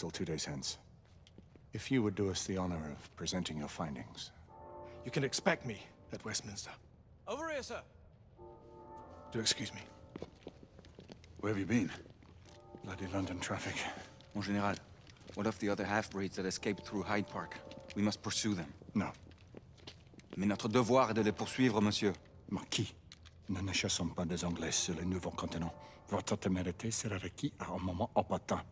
council 2 days hence. If you would do us the honor of presenting your findings. You can expect me at Westminster. Over here, sir. Do excuse me. Where have you been? Bloody London traffic. Mon Général, what of the other half-breeds that escaped through Hyde Park? We must pursue them. No. Mais notre devoir est de les poursuivre, monsieur. Marquis, nous ne chassons pas des Anglais sur le nouveau continent. Votre témérité sera requis à un moment opportun.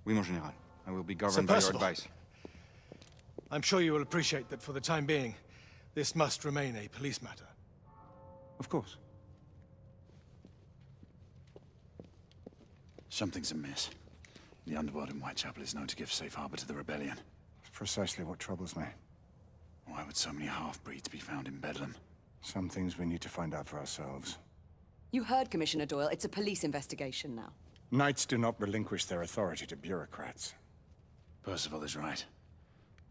Oui, mon Général. I will be governed Sir by your Percival. advice. I'm sure you will appreciate that for the time being, this must remain a police matter. Of course. Something's amiss. The underworld in Whitechapel is known to give safe harbor to the rebellion. Precisely what troubles me. Why would so many half-breeds be found in Bedlam? Some things we need to find out for ourselves. You heard, Commissioner Doyle. It's a police investigation now. Knights do not relinquish their authority to bureaucrats. Percival is right.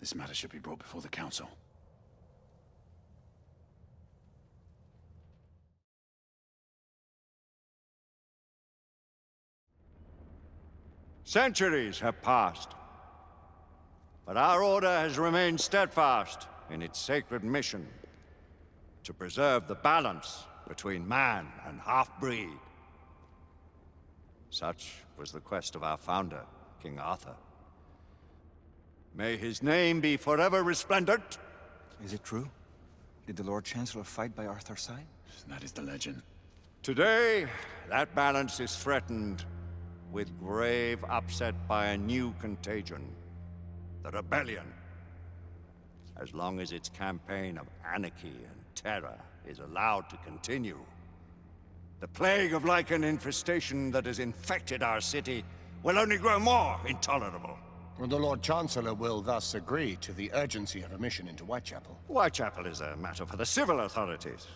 This matter should be brought before the council. Centuries have passed, but our order has remained steadfast in its sacred mission to preserve the balance between man and half-breed. Such was the quest of our founder, King Arthur. May his name be forever resplendent. Is it true? Did the Lord Chancellor fight by Arthur's side? That is the legend. Today, that balance is threatened with grave upset by a new contagion, the rebellion. As long as its campaign of anarchy and terror is allowed to continue, the plague of lichen infestation that has infected our city will only grow more intolerable. Well, the Lord Chancellor will thus agree to the urgency of a mission into Whitechapel. Whitechapel is a matter for the civil authorities.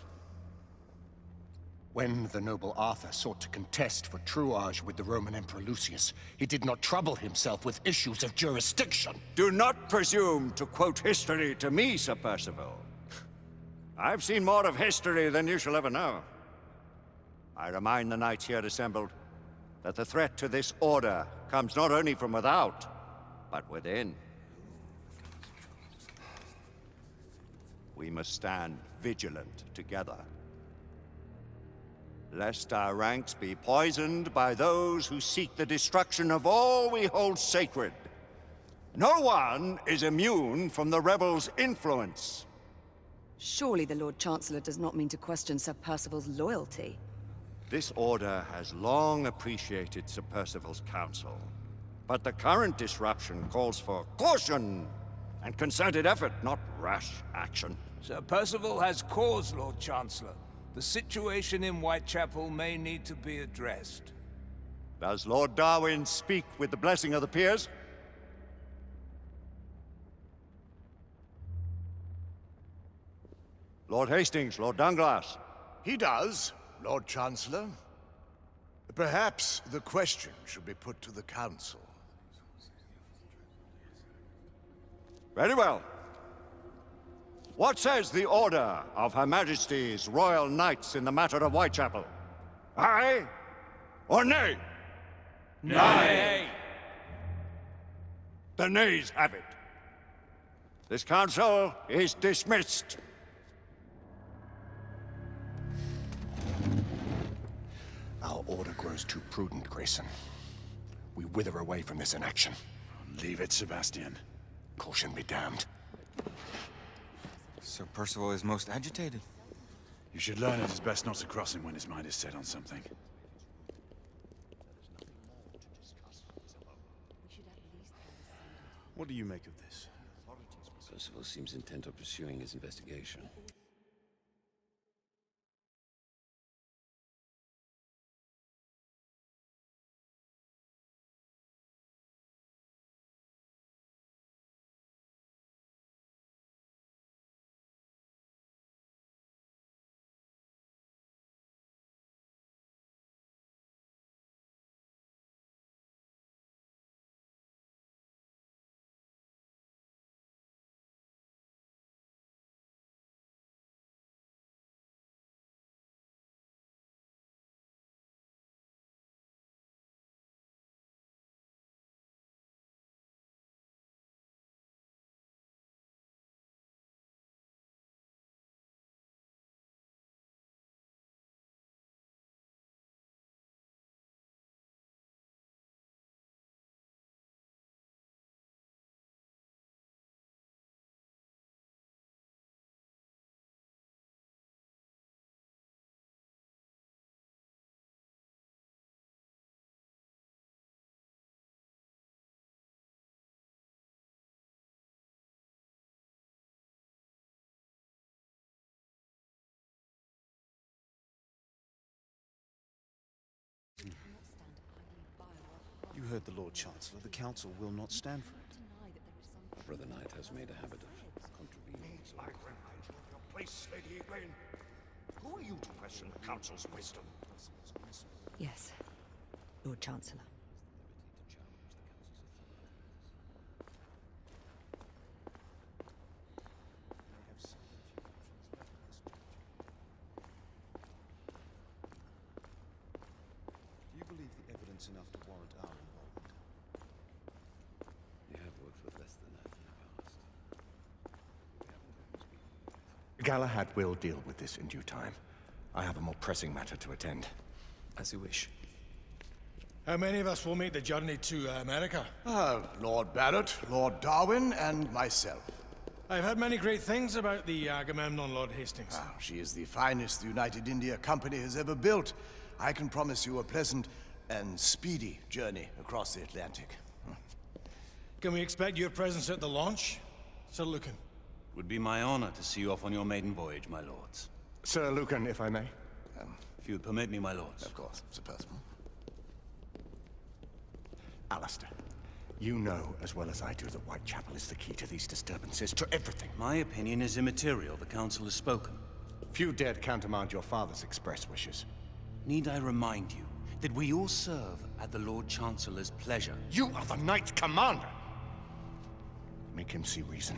When the noble Arthur sought to contest for truage with the Roman Emperor Lucius, he did not trouble himself with issues of jurisdiction. Do not presume to quote history to me, Sir Percival. I've seen more of history than you shall ever know. I remind the knights here assembled that the threat to this order comes not only from without, but within. We must stand vigilant together, lest our ranks be poisoned by those who seek the destruction of all we hold sacred. No one is immune from the rebels' influence. Surely the Lord Chancellor does not mean to question Sir Percival's loyalty. This order has long appreciated Sir Percival's counsel, but the current disruption calls for caution and concerted effort, not rash action. Sir Percival has cause, Lord Chancellor. The situation in Whitechapel may need to be addressed. Does Lord Darwin speak with the blessing of the peers? Lord Hastings, Lord Dunglass. He does, Lord Chancellor. Perhaps the question should be put to the Council. Very well. What says the Order of Her Majesty's Royal Knights in the matter of Whitechapel? Aye or nay? Nay! The nays have it. This council is dismissed. Our order grows too prudent, Grayson. We wither away from this inaction. Leave it, Sebastian. Caution be damned. Sir Percival is most agitated. You should learn it is best not to cross him when his mind is set on something. What do you make of this? Percival seems intent on pursuing his investigation. heard the Lord Chancellor. The Council will not stand for it. Our brother knight has made a habit of contravening. I remind you of your place, Lady Egwene. Who are you to question the Council's wisdom? Yes, Lord Chancellor. Do you believe the evidence enough to warrant our involvement? You have worked with less than that in the past. We haven't always been. Galahad will deal with this in due time. I have a more pressing matter to attend. As you wish. How many of us will make the journey to America? Lord Barrett, Lord Darwin, and myself. I've heard many great things about the Agamemnon, Lord Hastings. She is the finest the United India Company has ever built. I can promise you a pleasant and speedy journey across the Atlantic. Can we expect your presence at the launch, Sir Lucan? Would be my honor to see you off on your maiden voyage, my lords. Sir Lucan, if I may. If you would permit me, my lords. Of course, Sir Percival. Alistair, you know as well as I do that Whitechapel is the key to these disturbances, to everything. My opinion is immaterial. The council has spoken. Few dared countermand your father's express wishes. Need I remind you that we all serve at the Lord Chancellor's pleasure? You are the Knight Commander! Make him see reason.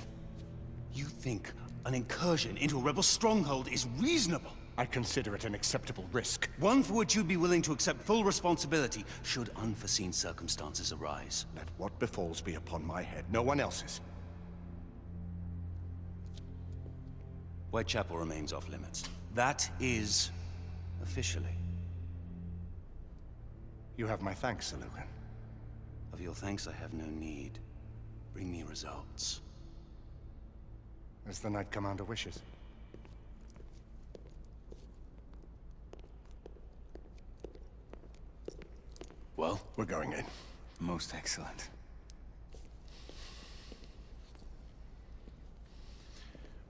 You think an incursion into a rebel stronghold is reasonable? I consider it an acceptable risk. One for which you'd be willing to accept full responsibility should unforeseen circumstances arise. Let what befalls be upon my head, no one else's. Whitechapel remains off limits. That is officially. You have my thanks, Sir Lucan. Of your thanks I have no need. Bring me results. As the Knight Commander wishes. Well? We're going in. Most excellent.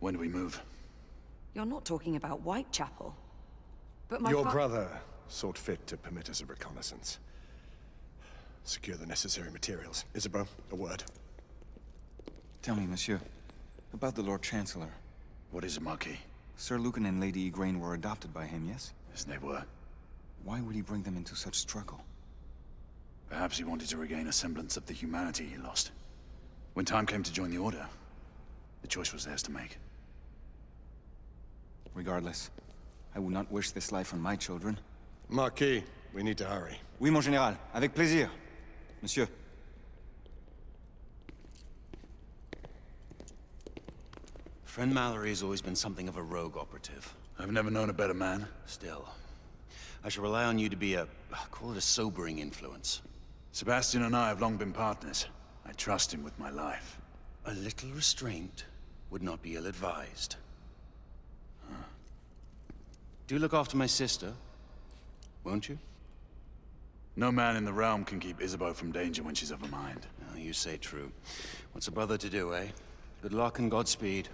When do we move? You're not talking about Whitechapel. But my Your brother sought fit to permit us a reconnaissance. Secure the necessary materials. Isabeau, a word. Tell me, monsieur, about the Lord Chancellor. What is it, Marquis? Sir Lucan and Lady Egwene were adopted by him, yes? Yes, they were. Why would he bring them into such struggle? Perhaps he wanted to regain a semblance of the humanity he lost. When time came to join the Order, the choice was theirs to make. Regardless, I would not wish this life on my children. Marquis, we need to hurry. Oui, mon général. Avec plaisir. Monsieur. Friend Mallory has always been something of a rogue operative. I've never known a better man. Still, I shall rely on you to be call it a sobering influence. Sebastian and I have long been partners. I trust him with my life. A little restraint would not be ill-advised. Do look after my sister, won't you? No man in the realm can keep Isabeau from danger when she's of a mind. Oh, you say true. What's a brother to do, eh? Good luck and Godspeed.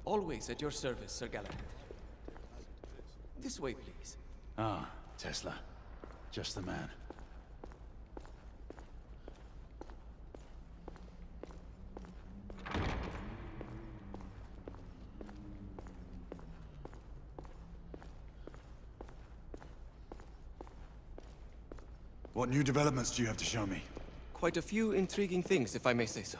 Always at your service, Sir Galahad. This way, please. Ah, Tesla. Just the man. What new developments do you have to show me? Quite a few intriguing things, if I may say so.